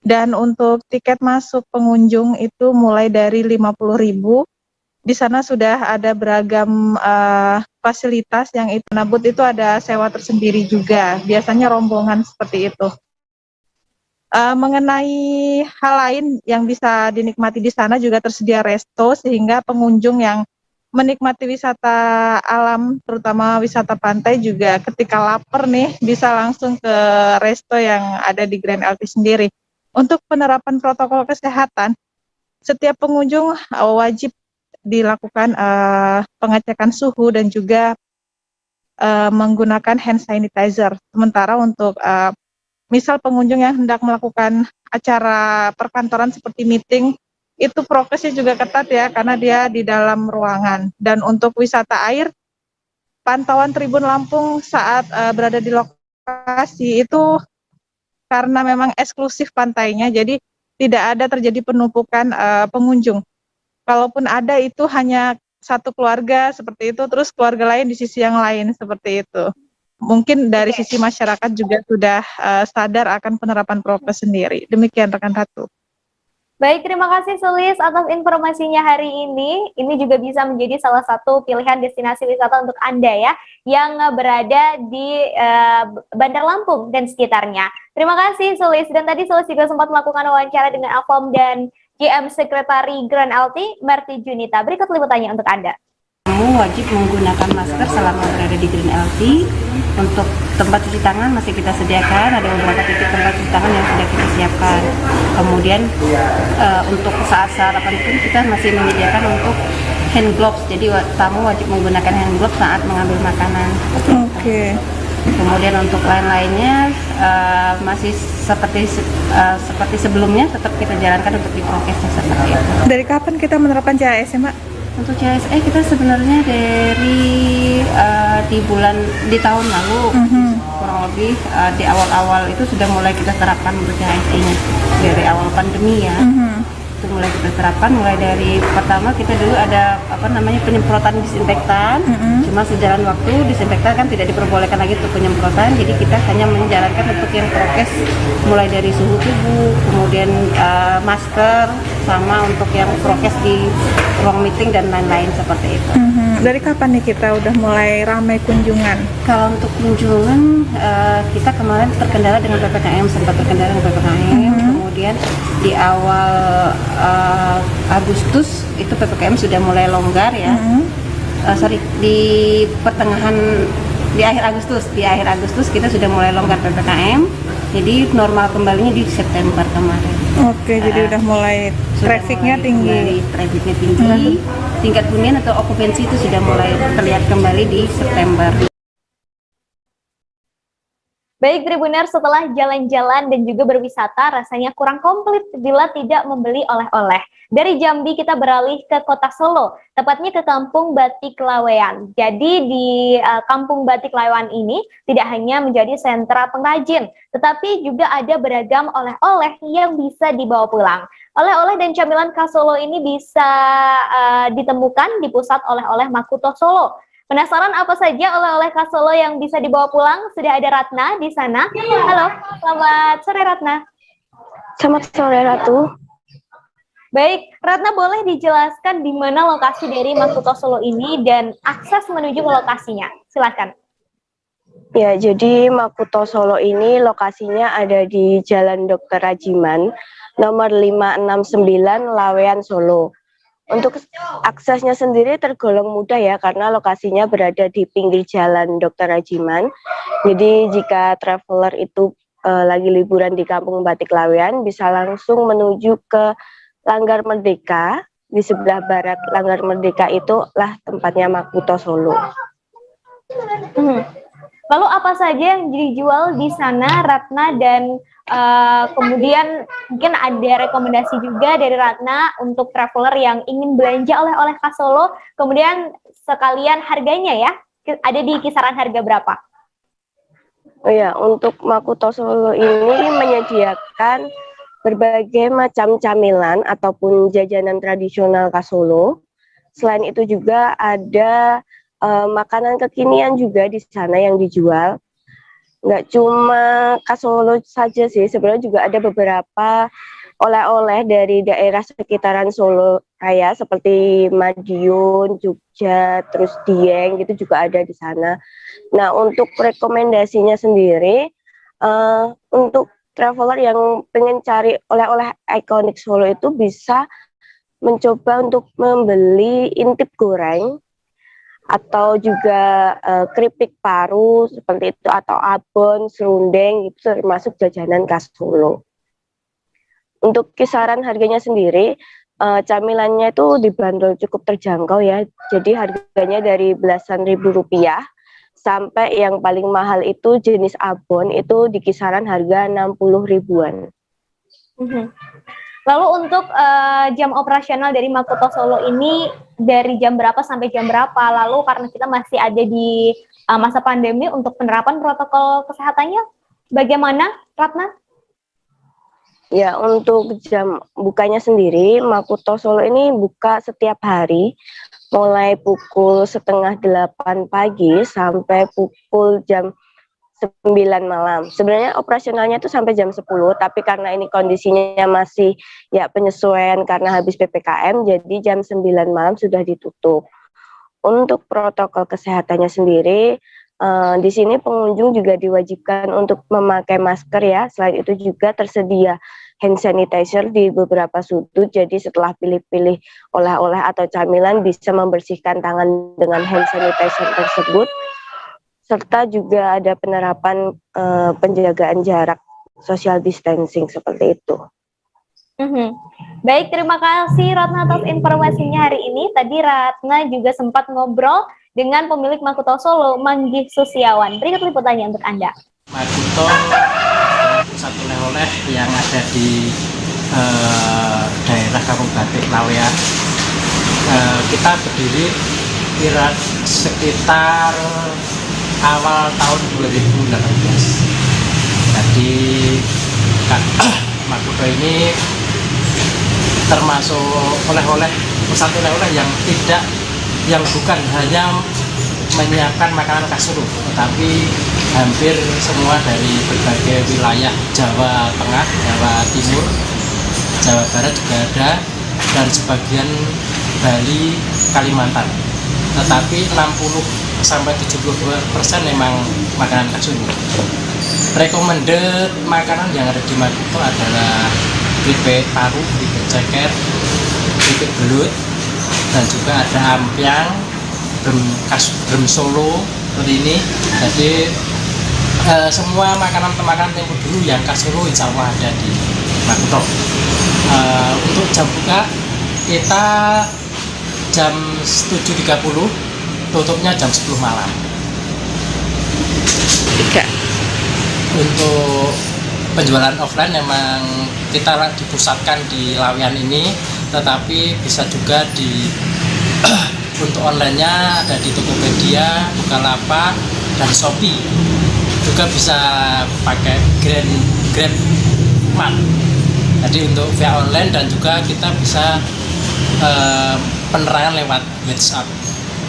Dan untuk tiket masuk pengunjung itu mulai dari 50.000. Di sana sudah ada beragam fasilitas yang itu nabut, itu ada sewa tersendiri juga. Biasanya rombongan seperti itu. Mengenai hal lain yang bisa dinikmati di sana juga tersedia resto, sehingga pengunjung yang menikmati wisata alam, terutama wisata pantai, juga ketika lapar nih bisa langsung ke resto yang ada di Grand LT sendiri. Untuk penerapan protokol kesehatan, setiap pengunjung wajib dilakukan pengecekan suhu dan juga menggunakan hand sanitizer. Sementara untuk misal pengunjung yang hendak melakukan acara perkantoran seperti meeting, itu prokesnya juga ketat ya, karena dia di dalam ruangan. Dan untuk wisata air, pantauan Tribun Lampung saat berada di lokasi itu karena memang eksklusif pantainya, jadi tidak ada terjadi penumpukan pengunjung. Kalaupun ada, itu hanya satu keluarga seperti itu, terus keluarga lain di sisi yang lain seperti itu. Mungkin dari sisi masyarakat juga sudah sadar akan penerapan prokes sendiri. Demikian rekan Ratu. Baik, terima kasih Sulis atas informasinya hari ini. Ini juga bisa menjadi salah satu pilihan destinasi wisata untuk Anda ya, yang berada di Bandar Lampung dan sekitarnya. Terima kasih Sulis. Dan tadi Sulis juga sempat melakukan wawancara dengan Alfom dan GM Sekretari Grand LT, Marti Junita. Berikut liputannya untuk Anda. Kamu wajib menggunakan masker selama berada di Grand LT. Untuk tempat cuci tangan masih kita sediakan, ada beberapa titik tempat cuci tangan yang sudah kita siapkan. Kemudian untuk saat sarapan pun kita masih menyediakan untuk hand gloves, jadi tamu wajib menggunakan hand gloves saat mengambil makanan. Oke. Kemudian untuk lain-lainnya masih seperti sebelumnya, tetap kita jalankan untuk di prokesnya seperti itu. Dari kapan kita menerapkan CHS ya, Mbak? Untuk CHSE kita sebenarnya dari di tahun lalu kurang lebih di awal-awal itu sudah mulai kita terapkan untuk CHSE-nya dari awal pandemi ya. Itu mulai kita terapkan, mulai dari pertama kita dulu ada penyemprotan disinfektan. Cuma sejalan waktu disinfektan kan tidak diperbolehkan lagi untuk penyemprotan, jadi kita hanya menjalankan untuk yang prokes mulai dari suhu tubuh, kemudian masker, sama untuk yang prokes di ruang meeting dan lain-lain seperti itu. Dari kapan nih kita udah mulai ramai kunjungan? Kalau untuk kunjungan kita kemarin terkendala dengan PPKM, sempat terkendala dengan PPKM. Kemudian di awal Agustus itu PPKM sudah mulai longgar ya. Di akhir Agustus kita sudah mulai longgar PPKM. Jadi normal kembalinya di September kemarin. Oke, jadi udah mulai trafficnya tinggi. Trafficnya tinggi. Tingkat hunian atau okupansi itu sudah mulai terlihat kembali di September. Baik Tribuners, setelah jalan-jalan dan juga berwisata rasanya kurang komplit bila tidak membeli oleh-oleh. Dari Jambi kita beralih ke kota Solo, tepatnya ke Kampung Batik Lawean. Jadi di Kampung Batik Lawean ini tidak hanya menjadi sentra pengrajin, tetapi juga ada beragam oleh-oleh yang bisa dibawa pulang. Oleh-oleh dan camilan khas Solo ini bisa ditemukan di pusat oleh-oleh Makuto Solo. Penasaran apa saja oleh-oleh khas Solo yang bisa dibawa pulang? Sudah ada Ratna di sana. Halo, selamat sore Ratna. Selamat sore Ratu. Baik, Ratna boleh dijelaskan di mana lokasi dari Makuto Solo ini dan akses menuju ke lokasinya? Silakan. Ya, jadi Makuto Solo ini lokasinya ada di Jalan Dr. Rajiman, nomor 569 Lawean Solo. Untuk aksesnya sendiri tergolong mudah ya, karena lokasinya berada di pinggir jalan Dr. Rajiman. Jadi jika traveler itu lagi liburan di Kampung Batik Lawean, bisa langsung menuju ke Langgar Merdeka. Di sebelah barat Langgar Merdeka itulah tempatnya Makuto Solo. Lalu apa saja yang dijual di sana, Ratna, dan kemudian mungkin ada rekomendasi juga dari Ratna untuk traveler yang ingin belanja oleh-oleh khas Solo, kemudian sekalian harganya ya, ada di kisaran harga berapa? Oh ya, untuk Makuto Solo ini menyediakan berbagai macam camilan ataupun jajanan tradisional khas Solo. Selain itu juga ada makanan kekinian juga di sana yang dijual. Nggak cuma khas Solo saja sih, sebenarnya juga ada beberapa oleh-oleh dari daerah sekitaran Solo Raya seperti Madiun, Jogja, terus Dieng gitu juga ada di sana. Nah, untuk rekomendasinya sendiri, untuk traveler yang pengen cari oleh-oleh ikonik Solo itu bisa mencoba untuk membeli intip goreng atau juga keripik paru seperti itu, atau abon, serundeng, itu termasuk jajanan khas Solo. Untuk kisaran harganya sendiri, camilannya itu dibanderol cukup terjangkau ya, jadi harganya dari belasan ribu rupiah sampai yang paling mahal itu jenis abon itu di kisaran harga 60 ribuan. Lalu untuk jam operasional dari Makuto Solo ini dari jam berapa sampai jam berapa? Lalu karena kita masih ada di masa pandemi, untuk penerapan protokol kesehatannya bagaimana, Ratna? Ya, untuk jam bukanya sendiri, Makuto Solo ini buka setiap hari, mulai pukul 7:30 pagi sampai pukul jam 9 malam. Sebenarnya operasionalnya itu sampai jam 10, tapi karena ini kondisinya masih ya penyesuaian karena habis PPKM, jadi jam 9 malam sudah ditutup. Untuk protokol kesehatannya sendiri, di sini pengunjung juga diwajibkan untuk memakai masker ya. Selain itu juga tersedia hand sanitizer di beberapa sudut, jadi setelah pilih-pilih oleh-oleh atau camilan bisa membersihkan tangan dengan hand sanitizer tersebut. Serta juga ada penerapan penjagaan jarak social distancing seperti itu. Baik, terima kasih Ratna atas informasinya hari ini. Tadi Ratna juga sempat ngobrol dengan pemilik Makuto Solo, Manggih Susiawan. Berikut liputannya untuk Anda. Makuto pusat oleh-oleh yang ada di daerah Kabupaten Lawean. Kita berdiri kira sekitar awal tahun 2018. Jadi Makuto ini termasuk oleh-oleh pusat oleh-oleh yang bukan hanya menyiapkan makanan khas Solo, tetapi hampir semua dari berbagai wilayah Jawa Tengah, Jawa Timur, Jawa Barat juga ada, dan sebagian Bali, Kalimantan. Tetapi 60-72% memang makanan khas Solo. Recommended makanan yang ada di Makuto adalah keripik paru, keripik ceker, keripik belut, dan juga ada ampiang, brem Solo seperti ini. Jadi semua makanan tempo dulu yang khas Solo insya Allah ada di Makuto. Untuk jam buka kita jam 7.30, tutupnya jam 10 malam. Untuk penjualan offline memang kita dipusatkan di Lawean ini, tetapi bisa juga untuk online-nya ada di Tokopedia, Bukalapak, dan Shopee. Juga bisa pakai GrabMart. Jadi untuk via online, dan juga kita bisa penerangan lewat WhatsApp.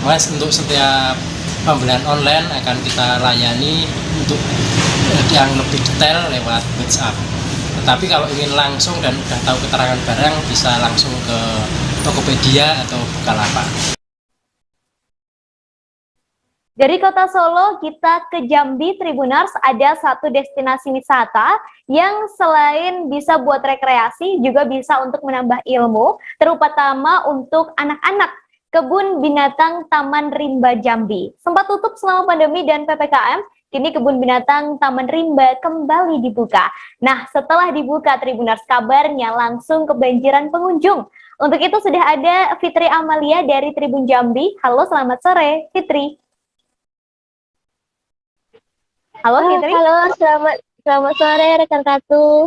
Untuk setiap pembelian online akan kita layani untuk yang lebih detail lewat WhatsApp. Tetapi kalau ingin langsung dan sudah tahu keterangan barang, bisa langsung ke Tokopedia atau Bukalapak. Dari kota Solo kita ke Jambi, Tribuners, ada satu destinasi wisata yang selain bisa buat rekreasi juga bisa untuk menambah ilmu, terutama untuk anak-anak. Kebun Binatang Taman Rimba Jambi sempat tutup selama pandemi dan PPKM. Kini Kebun Binatang Taman Rimba kembali dibuka. Nah, setelah dibuka, Tribuners, kabarnya langsung kebanjiran pengunjung. Untuk itu sudah ada Fitri Amalia dari Tribun Jambi. Halo, selamat sore, Fitri. Halo, Fitri. Halo, selamat sore rekan Ratu.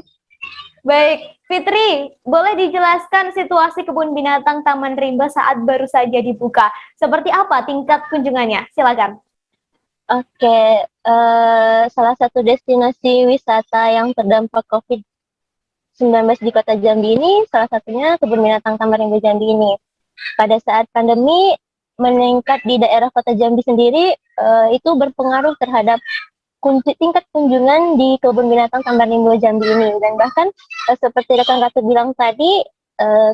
Baik, Fitri, boleh dijelaskan situasi Kebun Binatang Taman Rimba saat baru saja dibuka? Seperti apa tingkat kunjungannya? Silakan. Oke, salah satu destinasi wisata yang terdampak COVID-19 di Kota Jambi ini, salah satunya Kebun Binatang Taman Rimba Jambi ini. Pada saat pandemi meningkat di daerah Kota Jambi sendiri, itu berpengaruh terhadap tingkat kunjungan di Kebun Binatang Taman Rimba Jambi ini. Dan bahkan seperti rekan Ratu bilang tadi,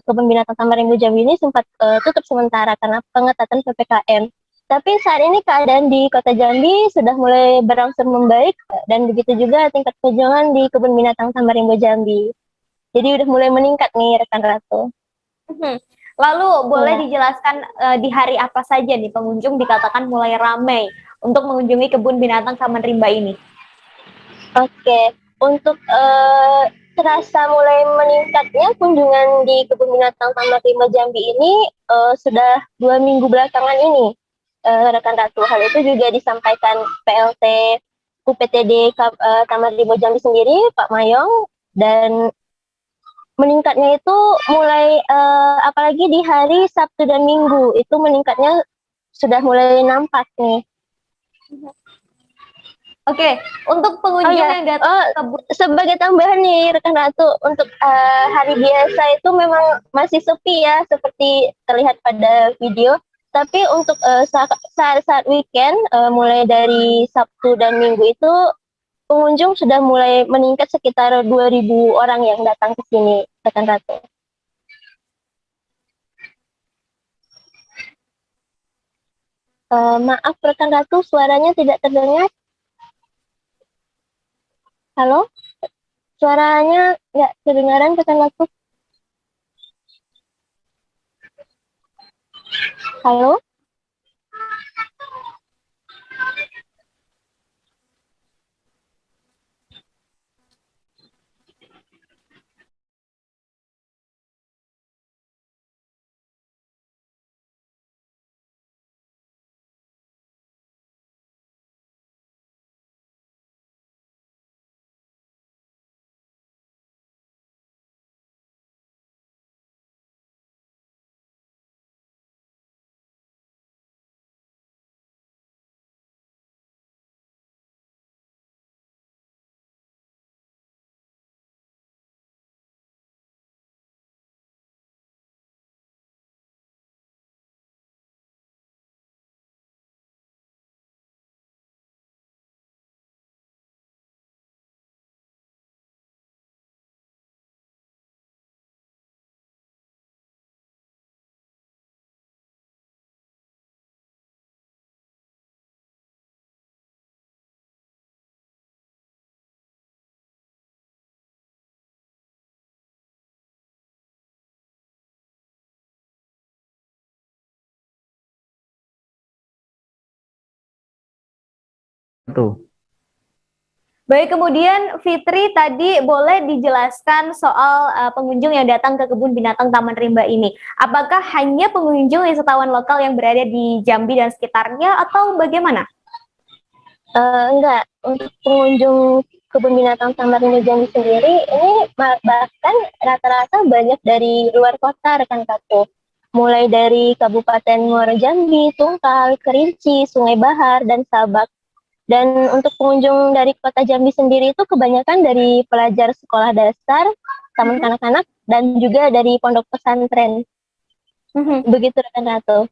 Kebun Binatang Taman Rimba Jambi ini sempat tutup sementara karena pengetatan PPKM. Tapi saat ini keadaan di Kota Jambi sudah mulai berangsur membaik, dan begitu juga tingkat kunjungan di Kebun Binatang Taman Rimba Jambi. Jadi udah mulai meningkat nih rekan Ratu. Lalu boleh dijelaskan di hari apa saja nih pengunjung dikatakan mulai ramai untuk mengunjungi Kebun Binatang Taman Rimba ini? Oke, untuk terasa mulai meningkatnya kunjungan di Kebun Binatang Taman Rimba Jambi ini sudah 2 minggu belakangan ini, rekan Ratu. Hal itu juga disampaikan PLT UPTD Taman Rimba Jambi sendiri, Pak Mayong, dan meningkatnya itu mulai apalagi di hari Sabtu dan Minggu itu meningkatnya sudah mulai nampak nih. Oke, untuk pengunjung yang datang sebagai tambahan nih rekan Ratu, untuk hari biasa itu memang masih sepi ya, seperti terlihat pada video. Tapi untuk saat weekend, mulai dari Sabtu dan Minggu itu pengunjung sudah mulai meningkat sekitar 2.000 orang yang datang ke sini, rekan Ratu. Maaf rekan Ratu, suaranya tidak terdengar. Halo? Suaranya nggak kedengaran rekan Ratu. Halo? Baik, kemudian Fitri tadi boleh dijelaskan soal pengunjung yang datang ke kebun binatang Taman Rimba ini. Apakah hanya pengunjung wisatawan lokal yang berada di Jambi dan sekitarnya atau bagaimana? Enggak, untuk pengunjung kebun binatang Taman Rimba Jambi sendiri ini bahkan rata-rata banyak dari luar kota rekan Kato. Mulai dari Kabupaten Muara Jambi, Tungkal, Kerinci, Sungai Bahar, dan Sabak. Dan untuk pengunjung dari kota Jambi sendiri itu kebanyakan dari pelajar sekolah dasar, taman kanak-kanak, dan juga dari pondok pesantren. Begitu rekan Ratu.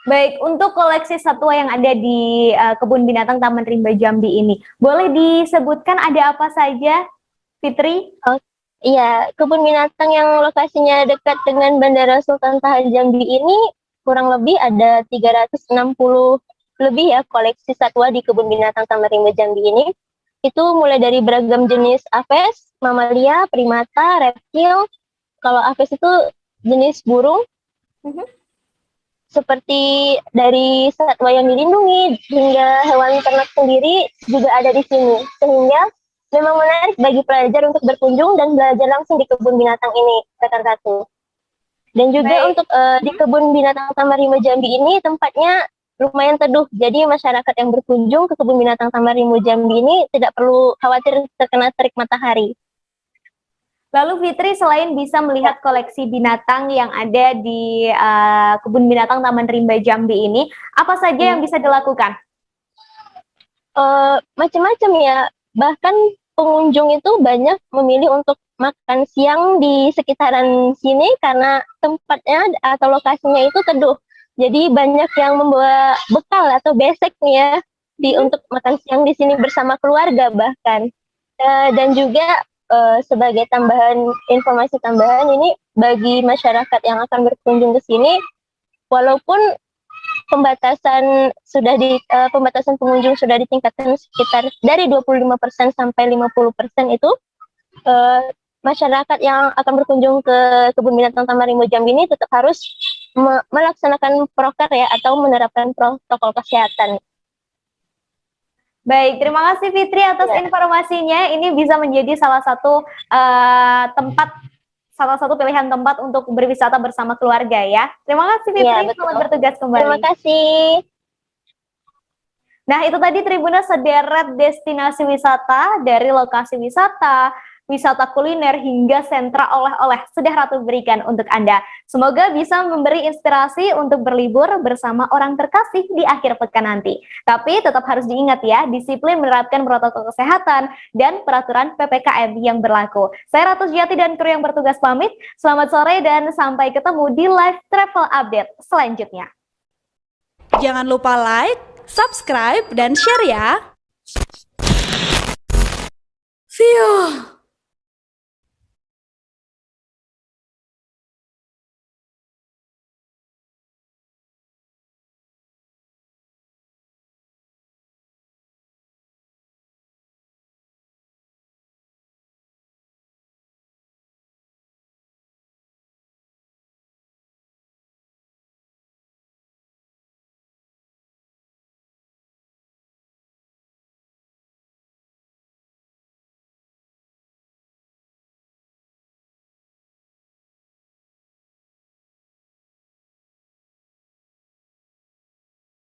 Baik, untuk koleksi satwa yang ada di kebun binatang Taman Rimba Jambi ini, boleh disebutkan ada apa saja, Fitri? Iya, kebun binatang yang lokasinya dekat dengan Bandara Sultan Toha Jambi ini kurang lebih ada 360 lebih ya koleksi satwa di kebun binatang Taman Rimba Jambi ini. Itu mulai dari beragam jenis aves, mamalia, primata, reptil. Kalau aves itu jenis burung. Seperti dari satwa yang dilindungi hingga hewan ternak sendiri juga ada di sini. Sehingga memang menarik bagi pelajar untuk berkunjung dan belajar langsung di kebun binatang ini, rekan Ratu. Dan juga untuk di kebun binatang Taman Rimba Jambi ini tempatnya lumayan teduh, jadi masyarakat yang berkunjung ke kebun binatang Taman Rimba Jambi ini tidak perlu khawatir terkena terik matahari. Lalu Fitri, selain bisa melihat koleksi binatang yang ada di kebun binatang Taman Rimba Jambi ini, apa saja yang bisa dilakukan? Macam-macam ya, bahkan pengunjung itu banyak memilih untuk makan siang di sekitaran sini karena tempatnya atau lokasinya itu teduh. Jadi banyak yang membawa bekal atau besek nih ya untuk makan siang di sini bersama keluarga bahkan. Dan juga sebagai informasi tambahan ini bagi masyarakat yang akan berkunjung ke sini, walaupun pembatasan pengunjung sudah ditingkatkan sekitar dari 25% sampai 50% itu, masyarakat yang akan berkunjung ke kebun binatang Taman Rimba Jambi ini tetap harus melaksanakan proker ya atau menerapkan protokol kesehatan. Baik, terima kasih Fitri atas informasinya. Ini bisa menjadi salah satu pilihan tempat untuk berwisata bersama keluarga ya. Terima kasih Fitri, selamat bertugas kembali. Terima kasih. Nah, itu tadi Tribuners sederet destinasi wisata dari lokasi wisata, wisata kuliner hingga sentra oleh-oleh sudah Ratu berikan untuk Anda. Semoga bisa memberi inspirasi untuk berlibur bersama orang terkasih di akhir pekan nanti. Tapi tetap harus diingat ya, disiplin menerapkan protokol kesehatan dan peraturan PPKM yang berlaku. Saya Ratu Jati dan kru yang bertugas pamit. Selamat sore dan sampai ketemu di live travel update selanjutnya. Jangan lupa like, subscribe, dan share ya.